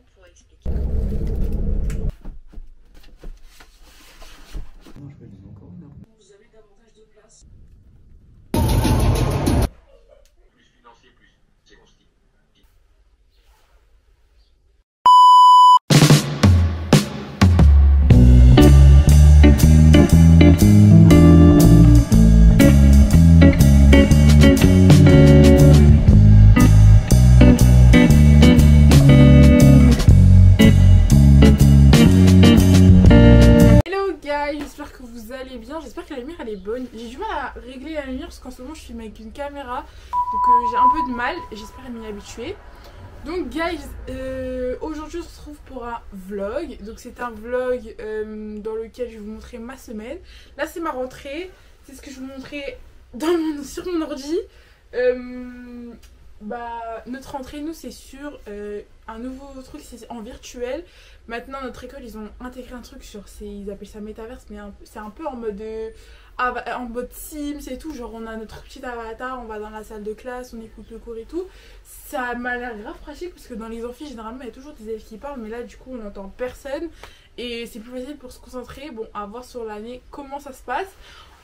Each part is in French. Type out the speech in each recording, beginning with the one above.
temps pour expliquer. Vous avez davantage de place. Plus financier, plus c'est constitué. J'espère que vous allez bien, j'espère que la lumière elle est bonne. J'ai du mal à régler la lumière parce qu'en ce moment je filme avec une caméra, donc j'ai un peu de mal, j'espère m'y habituer. Donc guys, aujourd'hui on se retrouve pour un vlog. Donc c'est un vlog dans lequel je vais vous montrer ma semaine. Là c'est ma rentrée, c'est ce que je vous montrais sur mon ordi. Notre rentrée, nous, c'est sur un nouveau truc, c'est en virtuel. Maintenant, notre école, ils ont intégré un truc sur, ils appellent ça métaverse, mais c'est un peu en mode Sims et tout. Genre, on a notre petit avatar, on va dans la salle de classe, on écoute le cours et tout. Ça m'a l'air grave pratique parce que dans les amphis, généralement, il y a toujours des élèves qui parlent, mais là, du coup, on n'entend personne. Et c'est plus facile pour se concentrer. Bon, à voir sur l'année comment ça se passe.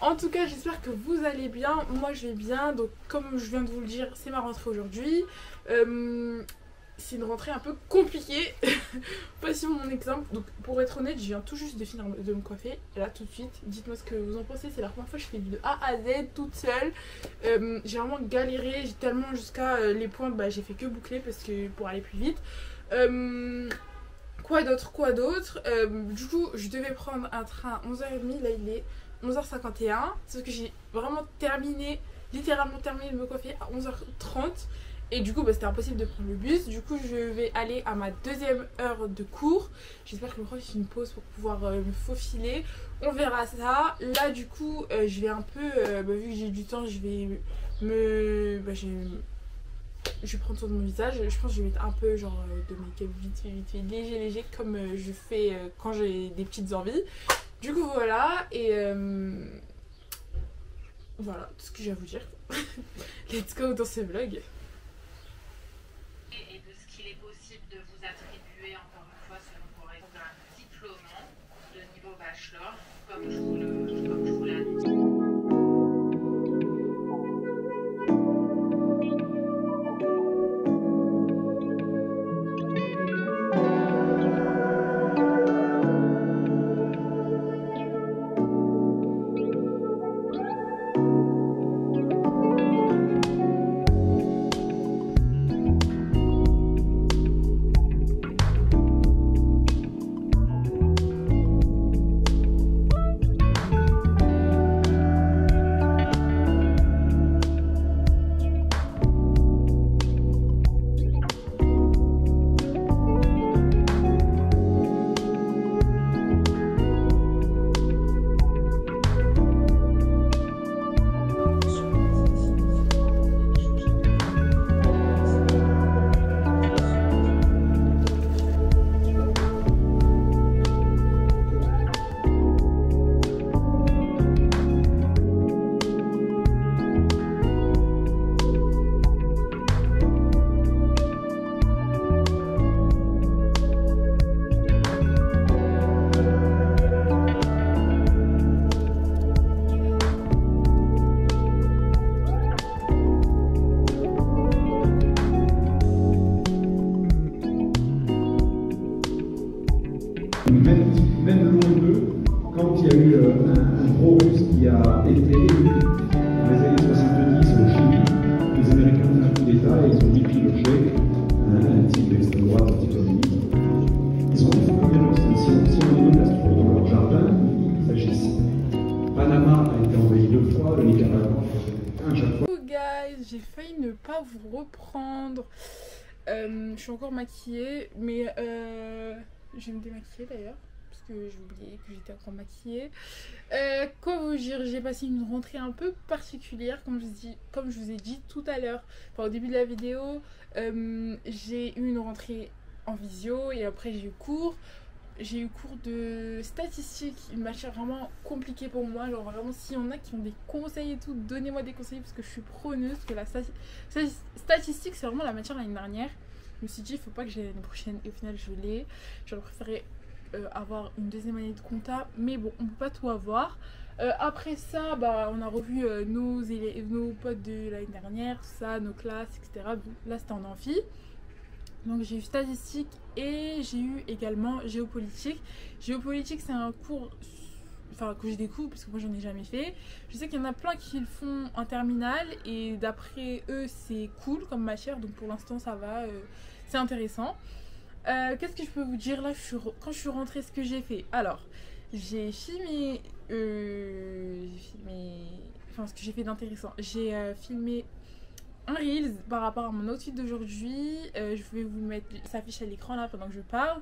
En tout cas, j'espère que vous allez bien. Moi, je vais bien. Donc, comme je viens de vous le dire, c'est ma rentrée aujourd'hui. C'est une rentrée un peu compliquée. Voici mon exemple. Donc, pour être honnête, je viens tout juste de finir de me coiffer. Et là, tout de suite, dites-moi ce que vous en pensez. C'est la première fois que je fais de A à Z toute seule. J'ai vraiment galéré. J'ai tellement jusqu'à les pointes, j'ai fait que boucler parce que pour aller plus vite. Quoi d'autre Du coup, je devais prendre un train à 11h30. Là, il est 11h51, sauf que j'ai vraiment littéralement terminé de me coiffer à 11h30 et du coup c'était impossible de prendre le bus. Du coup je vais aller à ma deuxième heure de cours. J'espère que le prof fait une pause pour pouvoir me faufiler, on verra ça. Là du coup je vais un peu, vu que j'ai du temps, je vais je vais prendre soin de mon visage. Je pense que je vais mettre un peu genre de make-up vite fait, léger comme je fais quand j'ai des petites envies. Du coup voilà, et voilà tout ce que j'ai à vous dire. Let's go dans ce vlog. Et de ce qu'il est possible de vous attribuer, encore une fois, selon vos raisons, un diplôme de niveau bachelor, comme je vous l'ai annoncé. Même loin d'eux, quand il y a eu un gros russe qui a été élu dans les années 70 au Chili, les Américains ont fait un coup d'État et ils ont mis Pinochet, un type d'extrême droite anticommuniste. Ils ont dit si on donne la structure dans leur jardin, ils agissent. Panama a été envahi 2 fois, le Nicaragua un chaque fois. Oh guys, j'ai failli ne pas vous reprendre. Je suis encore maquillée, mais je vais me démaquiller d'ailleurs. Que j'ai oublié que j'étais encore maquillée. Quoi vous dire, j'ai passé une rentrée un peu particulière, comme je vous ai dit tout à l'heure, au début de la vidéo. J'ai eu une rentrée en visio et après j'ai eu cours. J'ai eu cours de statistique, une matière vraiment compliquée pour moi. Genre vraiment, s'il y en a qui ont des conseils et tout, donnez-moi des conseils parce que je suis preneuse. Que la statistique, c'est vraiment la matière l'année dernière. Je me suis dit, il faut pas que j'aille l'année prochaine. Et au final, je l'ai. J'aurais préféré avoir une deuxième année de compta. Mais bon, on peut pas tout avoir. Après ça, bah, on a revu nos potes de l'année dernière, tout ça, nos classes, etc. Bon, là, c'était en amphi. Donc j'ai eu statistique et j'ai eu également géopolitique. Géopolitique, c'est un cours que je découvre parce que moi j'en ai jamais fait. Je sais qu'il y en a plein qui le font en terminale et d'après eux c'est cool comme matière, donc pour l'instant ça va, c'est intéressant. Qu'est-ce que je peux vous dire là quand je suis rentrée, ce que j'ai fait? Alors j'ai filmé, ce que j'ai fait d'intéressant, j'ai filmé un Reels par rapport à mon outfit d'aujourd'hui. Je vais vous mettre, ça affiche à l'écran là pendant que je parle.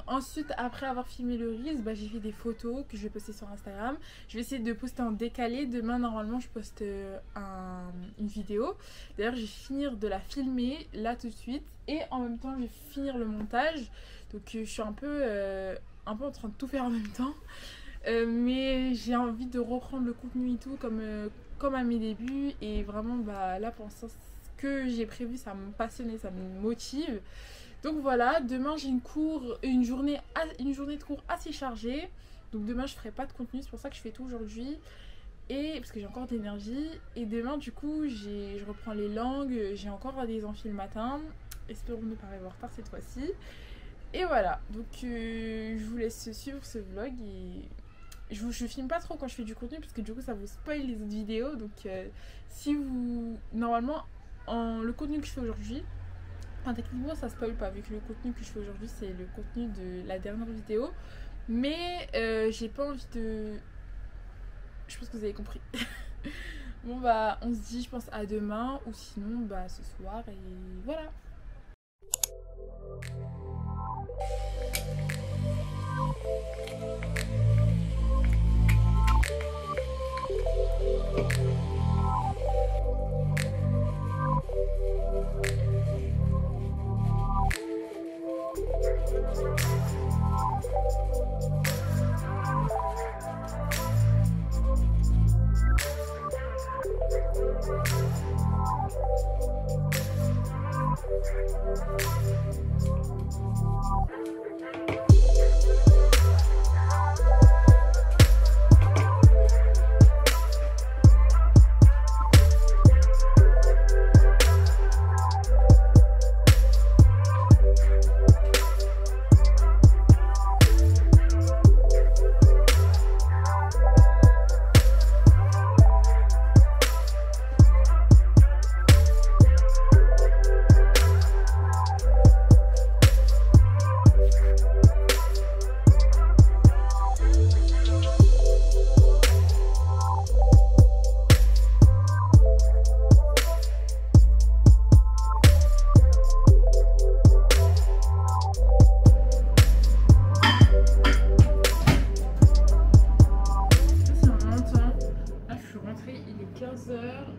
Ensuite, après avoir filmé le Reels, bah, j'ai fait des photos que je vais poster sur Instagram. Je vais essayer de poster en décalé. Demain, normalement, je poste une vidéo. D'ailleurs, je vais finir de la filmer là tout de suite. Et en même temps, je vais finir le montage. Donc, je suis un peu en train de tout faire en même temps. Mais j'ai envie de reprendre le contenu et tout comme à mes débuts. Et vraiment, bah, là, pour l'instant, ce que j'ai prévu, ça me passionne et ça me motive. Donc voilà, demain j'ai une journée de cours assez chargée. Donc demain je ferai pas de contenu, c'est pour ça que je fais tout aujourd'hui. Et parce que j'ai encore d'énergie. Et demain du coup je reprends les langues, j'ai encore des amphis le matin. Espérons ne pas arriver en retard cette fois-ci. Et voilà, donc je vous laisse suivre ce vlog. Et je filme pas trop quand je fais du contenu parce que du coup ça vous spoil les autres vidéos. Donc si vous... Normalement le contenu que je fais aujourd'hui, enfin, techniquement ça spoil pas vu que le contenu que je fais aujourd'hui c'est le contenu de la dernière vidéo. Mais j'ai pas envie de... Je pense que vous avez compris. Bon bah on se dit je pense à demain ou sinon bah ce soir et voilà.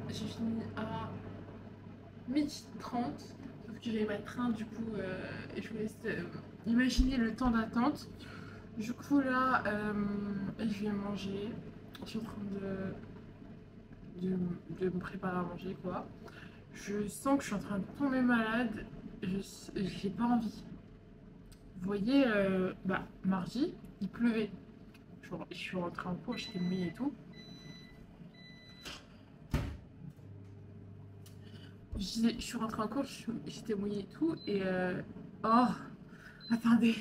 J'ai fini à 12h30 sauf que j'avais pas de train du coup je vous laisse imaginer le temps d'attente. Du coup là je vais manger, je suis en train de me préparer à manger quoi. Je sens que je suis en train de tomber malade, j'ai pas envie. Vous voyez mardi il pleuvait, je suis rentrée en cours, j'étais mouillée et tout. Je suis rentrée en cours, j'étais mouillée et tout, et oh, attendez.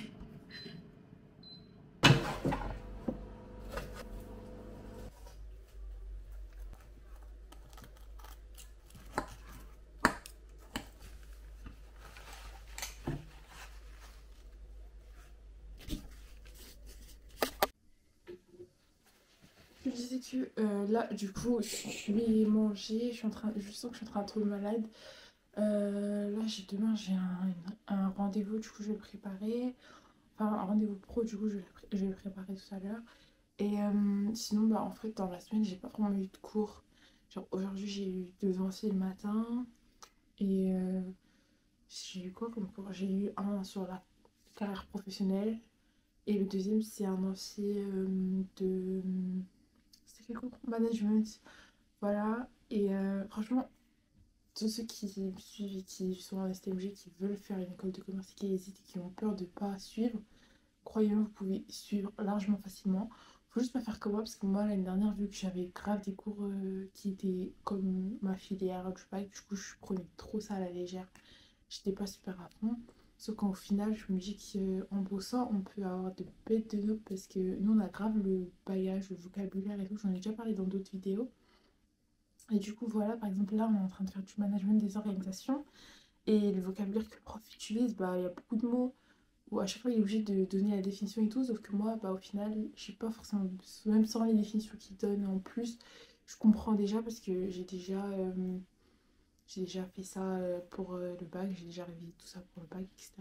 Je disais que là, du coup, je vais manger, je sens que je suis en train de tomber malade. Là, demain, j'ai un rendez-vous, du coup, je vais le préparer. Enfin, un rendez-vous pro, du coup, je vais le préparer tout à l'heure. Et sinon, bah, en fait, dans la semaine, j'ai pas vraiment eu de cours. Genre, aujourd'hui, j'ai eu 2 anciens le matin. Et j'ai eu quoi comme cours? J'ai eu un sur la carrière professionnelle. Et le deuxième, c'est un ancien de... C'était quel cours? Management. Voilà. Et franchement, tous ceux qui me suivent et qui sont en STMG, qui veulent faire une école de commerce et qui hésitent et qui ont peur de ne pas suivre, croyez-moi, vous pouvez suivre largement facilement. Faut juste pas faire comme moi, parce que moi l'année dernière, vu que j'avais grave des cours qui étaient comme ma filière du bac, du coup je prenais trop ça à la légère. J'étais pas super à fond. Sauf qu'au final, je me dis qu'en bossant, on peut avoir de bêtes de notes parce que nous, on a grave le bagage, le vocabulaire et tout. J'en ai déjà parlé dans d'autres vidéos. Et du coup, voilà, par exemple, là, on est en train de faire du management des organisations. Et le vocabulaire que le prof utilise, bah, il y a beaucoup de mots où à chaque fois, il est obligé de donner la définition et tout. Sauf que moi, bah, au final, je sais pas forcément, même sans les définitions qu'il donne en plus, je comprends déjà parce que j'ai déjà fait ça pour le bac, j'ai déjà révisé tout ça pour le bac, etc.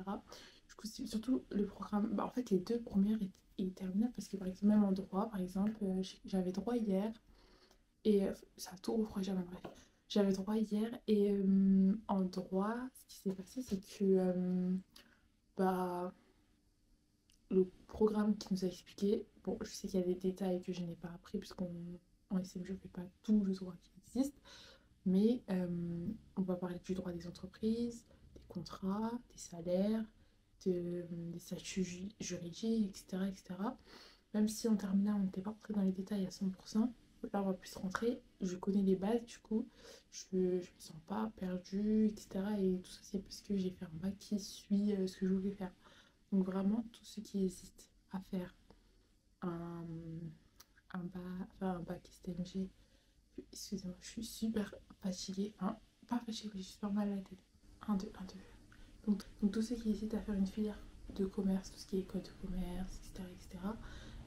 Du coup, c'est surtout le programme, bah, en fait les deux premières et terminales, parce que par exemple, même en droit, par exemple, j'avais droit hier, et ça a tout refroidi, mais bref. J'avais droit hier, et en droit, ce qui s'est passé, c'est que bah, le programme qui nous a expliqué, bon, je sais qu'il y a des détails que je n'ai pas appris, puisqu'en SMG, on ne fait pas tout le droit qui existe. Mais on va parler du droit des entreprises, des contrats, des salaires, des statuts juridiques, etc., etc. Même si en terminale, on n'était pas rentré dans les détails à 100%, là, on va plus rentrer. Je connais les bases, du coup, je me sens pas perdue, etc. Et tout ça, c'est parce que j'ai fait un bac qui suit ce que je voulais faire. Donc vraiment, tous ceux qui hésitent à faire un bac STMG, excusez-moi, je suis super fatiguée. Enfin, pas fatiguée, j'ai super mal à la tête. 1, 2, 1, 2. Donc tous ceux qui hésitent à faire une filière de commerce, tout ce qui est école de commerce, etc.,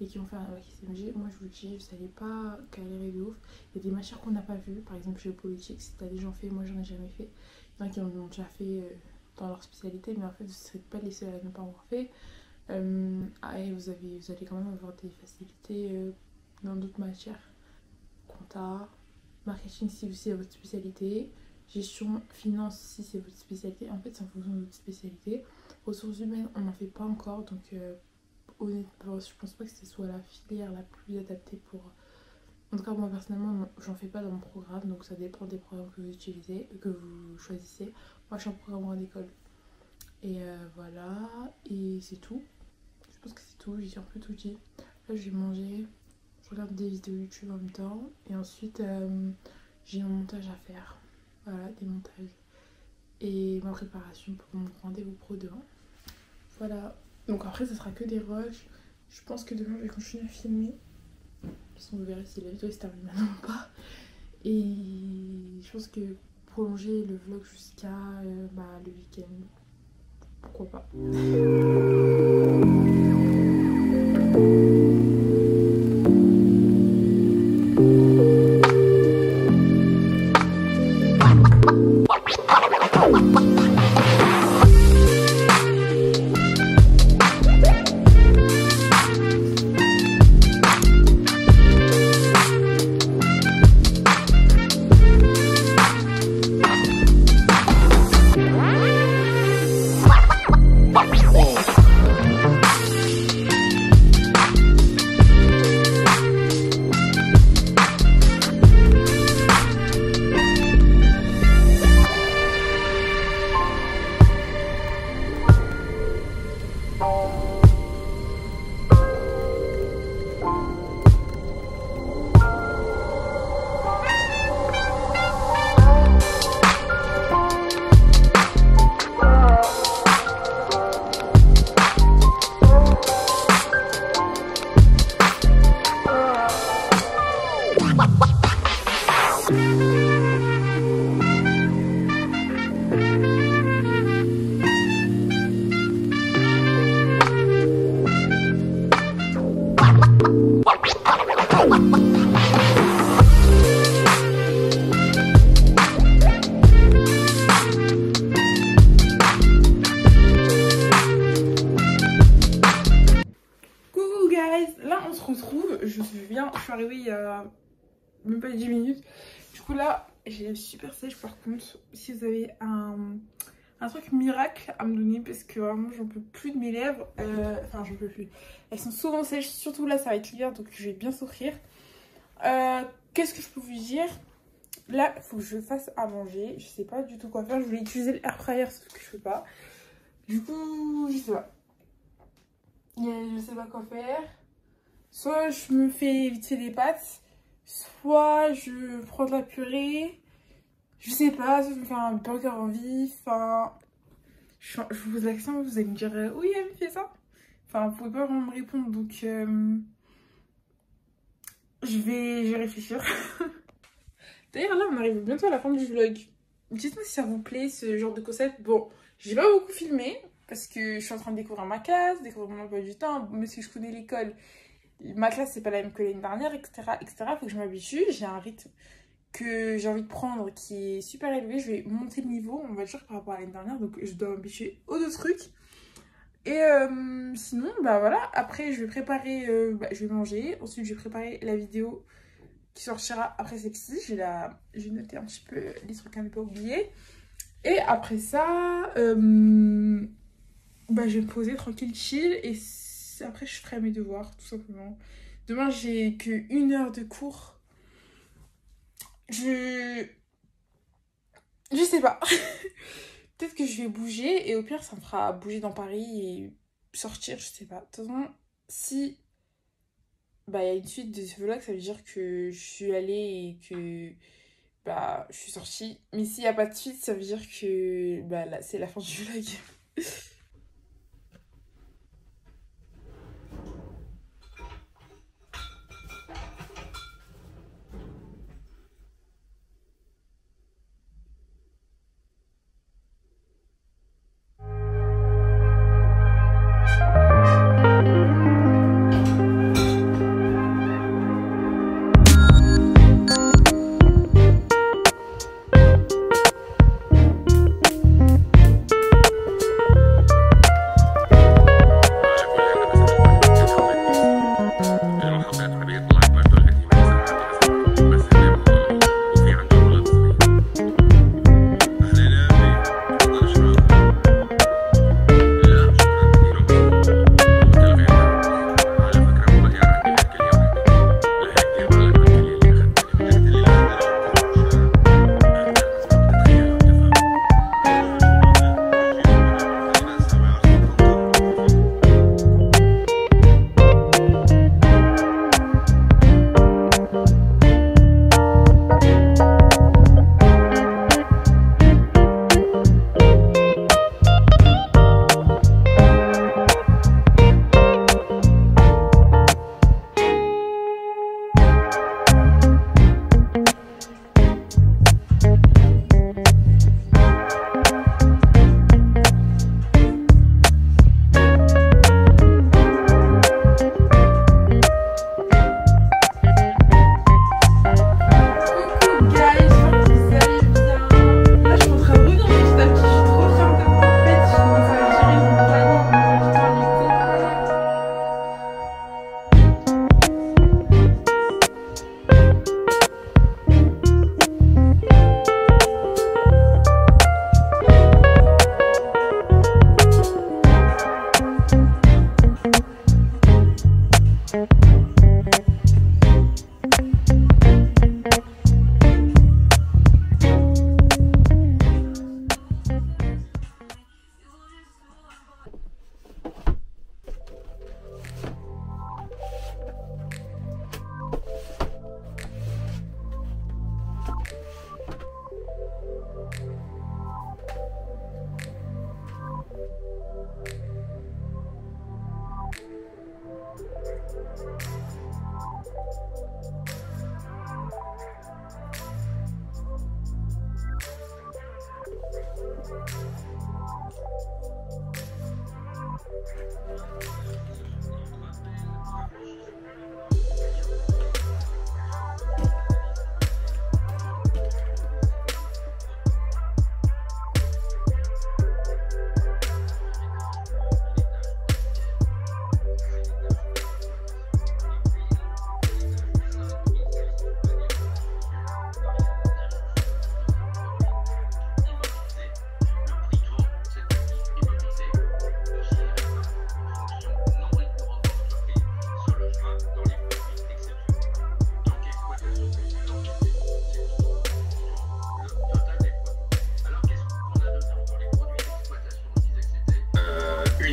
et qui vont faire un bac STMG, moi je vous le dis, vous n'allez pas galérer de ouf. Il y a des matières qu'on n'a pas vues, par exemple géopolitique, si t'as déjà fait, moi j'en ai jamais fait. Il y en a qui en ont déjà fait dans leur spécialité, mais en fait vous ne serez pas les seuls à ne pas en avoir fait. Et vous allez quand même avoir des facilités dans d'autres matières. Compta, marketing si c'est votre spécialité, gestion, finance si c'est votre spécialité. En fait, c'est en fonction de votre spécialité. Ressources humaines, on n'en fait pas encore, donc honnêtement, je pense pas que ce soit la filière la plus adaptée pour. En tout cas, moi personnellement, j'en fais pas dans mon programme, donc ça dépend des programmes que vous utilisez, que vous choisissez. Moi, je suis en programme en école. Et voilà, et c'est tout. Je pense que c'est tout, j'ai un peu tout dit. Là, je vais manger. Je regarde des vidéos YouTube en même temps. Et ensuite, j'ai un montage à faire. Voilà, des montages. Et ma préparation pour mon rendez-vous pro demain. Voilà. Donc après, ce sera que des rushs. Je pense que demain, je vais continuer à filmer. De toute façon, vous verrez si la vidéo se termine maintenant ou pas. Et je pense que prolonger le vlog jusqu'à le week-end. Pourquoi pas. Je suis arrivée il y a même pas 10 minutes. Du coup là, j'ai le super sèche. Par contre, si vous avez un truc miracle à me donner, parce que vraiment j'en peux plus de mes lèvres. Enfin j'en peux plus. Elles sont souvent sèches, surtout là ça va être l'hiver, donc je vais bien souffrir. Qu'est-ce que je peux vous dire? là, il faut que je fasse à manger. Je sais pas du tout quoi faire. Je voulais utiliser l'air fryer, sauf que je peux pas. Du coup, je sais pas. Je sais pas quoi faire. Soit je me fais vite fait des pâtes, soit je prends de la purée. Je sais pas, soit je me fais un burger en vie. Enfin, je vous pose la question, vous allez me dire oui, elle me fait ça. Enfin, vous pouvez pas vraiment me répondre, donc je vais réfléchir. D'ailleurs, là, on arrive bientôt à la fin du vlog. Dites-moi si ça vous plaît, ce genre de concept. Bon, j'ai pas beaucoup filmé, parce que je suis en train de découvrir ma classe, découvrir mon emploi du temps, même si je connais l'école. Ma classe, c'est pas la même que l'année dernière, etc., etc. Faut que je m'habitue. J'ai un rythme que j'ai envie de prendre qui est super élevé. Je vais monter le niveau, on va dire, par rapport à l'année dernière. Donc, je dois m'habituer aux deux trucs. Et sinon, bah voilà. Après, je vais préparer, je vais manger. Ensuite, je vais préparer la vidéo qui sortira après celle-ci. J'ai noté un petit peu les trucs à ne pas oublier. Et après ça, je vais me poser tranquille, chill. Et après, je ferai mes devoirs, tout simplement. Demain, j'ai que 1 heure de cours. Je sais pas. Peut-être que je vais bouger. Et au pire, ça me fera bouger dans Paris et sortir, je sais pas. De toute façon, si il y a une suite de ce vlog, ça veut dire que je suis allée et que je suis sortie. Mais s'il n'y a pas de suite, ça veut dire que là, c'est la fin du vlog.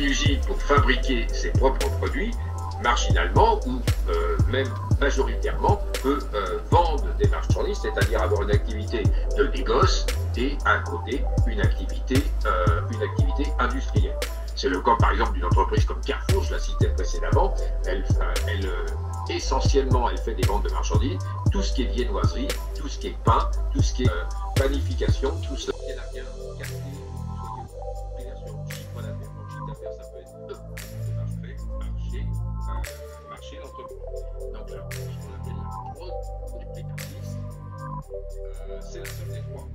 une usine pour fabriquer ses propres produits, marginalement ou même majoritairement peut vendre des marchandises, c'est-à-dire avoir une activité de négoce et à côté une activité industrielle. C'est le cas par exemple d'une entreprise comme Carrefour, je la citais précédemment, essentiellement elle fait des ventes de marchandises, tout ce qui est viennoiserie, tout ce qui est pain, tout ce qui est panification, tout ça. Il y en a bien capté, soyez chiffre d'affaires. Donc chiffre d'affaires ça peut être marché l'entreprise. Donc là, ce qu'on appelle la productrice, c'est la seule des trois.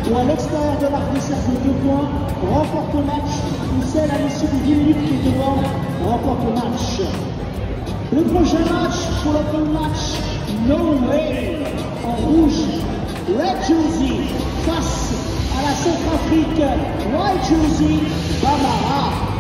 Ou à l'extérieur de l'arc de cercle de 2 points, remporte le match, ou celle à l'issue des 10 minutes qui est devant, remporte le match. Le prochain match, pour le premier match, Norway, en rouge, Red Jersey, face à la Centrafrique, White Jersey, Bambara.